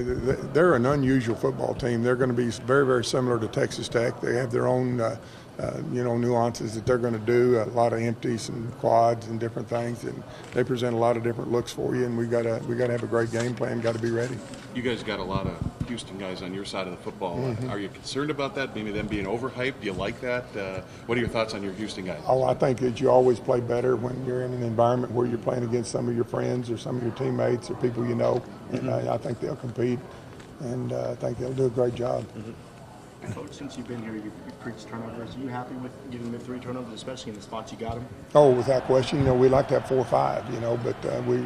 they're an unusual football team. They're going to be very, very similar to Texas Tech. They have their own, nuances that they're going to do. A lot of empties and quads and different things, and they present a lot of different looks for you. And we got to have a great game plan. Got to be ready. You guys got a lot of Houston guys on your side of the football. Mm-hmm. Are you concerned about that? Maybe them being overhyped? Do you like that? What are your thoughts on your Houston guys? Oh, I think that you always play better when you're in an environment where you're playing against some of your friends or some of your teammates or people you know. And I think they'll compete, and I think they'll do a great job. Coach, since you've been here, you've preached turnovers. Are you happy with getting the 3 turnovers, especially in the spots you got them? Oh, without question. We like to have 4 or 5, but we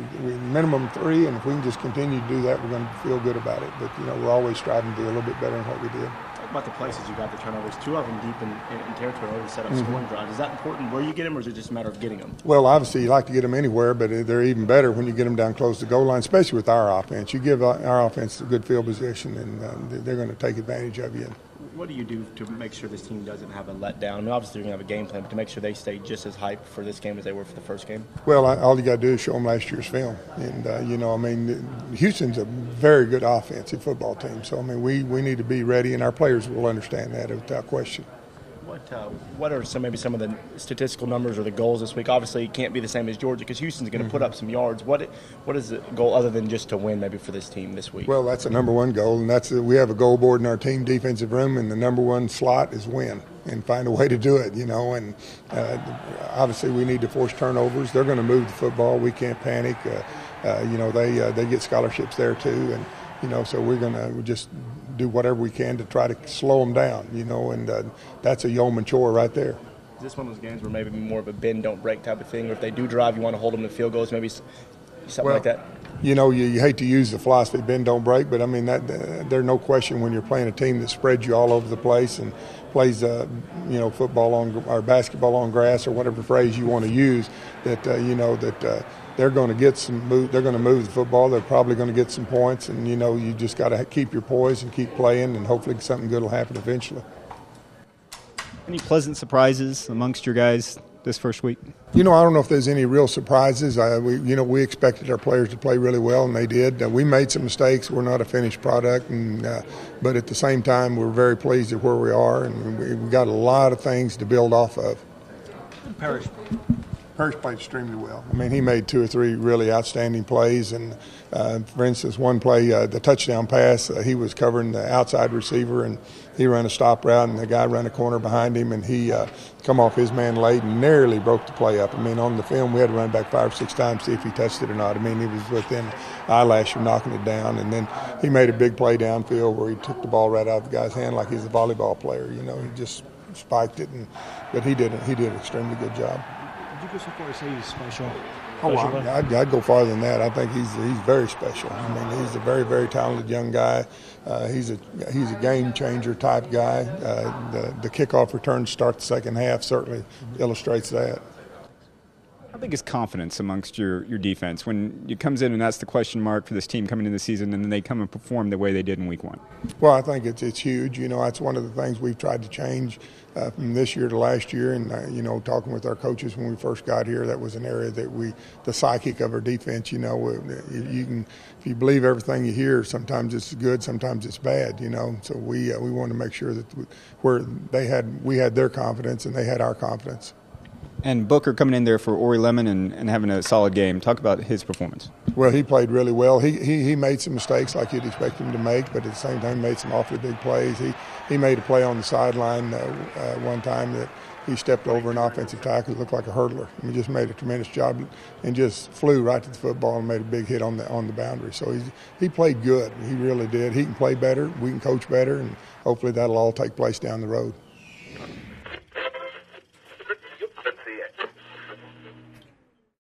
minimum 3, and if we can just continue to do that, we're going to feel good about it. But, we're always striving to do a little bit better than what we did. Talk about the places you got the turnovers. 2 of them deep in territory already set up scoring drives. Is that important where you get them, or is it just a matter of getting them? Well, obviously, you like to get them anywhere, but they're even better when you get them down close to the goal line, especially with our offense. You give our offense a good field position, and they're going to take advantage of you. What do you do to make sure this team doesn't have a letdown? I mean, obviously, you're going to have a game plan, but to make sure they stay just as hyped for this game as they were for the first game? Well, all you got to do is show them last year's film. And, Houston's a very good offensive football team. So, we need to be ready, and our players will understand that without question. What are some of the statistical numbers or the goals this week? Obviously, it can't be the same as Georgia because Houston's going to put up some yards. What is the goal other than just to win maybe for this team this week? Well, that's the number one goal, and we have a goal board in our team defensive room, and the number one slot is win and find a way to do it, and obviously we need to force turnovers. They're going to move the football. We can't panic. They get scholarships there too, and so we're going to just do whatever we can to try to slow them down, and that's a yeoman chore right there. Is this one of those games where maybe more of a bend, don't break type of thing, or if they do drive, you want to hold them to field goals, maybe something like that? You hate to use the philosophy bend, don't break, but there's no question when you're playing a team that spreads you all over the place and plays, football or basketball on grass or whatever phrase you want to use, that they're going to get some move. They're going to move the football. They're probably going to get some points, and you just got to keep your poise and keep playing, and hopefully something good will happen eventually. Any pleasant surprises amongst your guys this first week? I don't know if there's any real surprises. We expected our players to play really well, and they did. We made some mistakes. We're not a finished product, but at the same time, we're very pleased at where we are, and we got a lot of things to build off of. Parrish played extremely well. He made 2 or 3 really outstanding plays, and for instance, one play, the touchdown pass, he was covering the outside receiver, and he ran a stop route, and the guy ran a corner behind him, and he come off his man late and nearly broke the play up. On the film, we had to run back 5 or 6 times to see if he touched it or not. He was within eyelash of knocking it down, and then he made a big play downfield where he took the ball right out of the guy's hand like he's a volleyball player. He just spiked it, but he did an extremely good job. Would you go so far as say he's special? I'd go farther than that. I think he's very special. He's a very, very talented young guy. He's a game changer type guy. The kickoff return to start the second half certainly illustrates that. How big is confidence amongst your defense when it comes in and that's the question mark for this team coming into the season, and then they come and perform the way they did in week 1? Well, I think it's huge. That's one of the things we've tried to change from this year to last year. And, talking with our coaches when we first got here, that was an area that the psychic of our defense, if you believe everything you hear, sometimes it's good, sometimes it's bad, So we want to make sure that we had their confidence and they had our confidence. And Booker coming in there for Ori Lemon and having a solid game. Talk about his performance. Well, he played really well. He made some mistakes like you'd expect him to make, but at the same time made some awfully big plays. He made a play on the sideline one time that he stepped over an offensive tackle. It looked like a hurdler. He just made a tremendous job and just flew right to the football and made a big hit on the boundary. So he played good. He really did. He can play better. We can coach better, and hopefully that'll all take place down the road.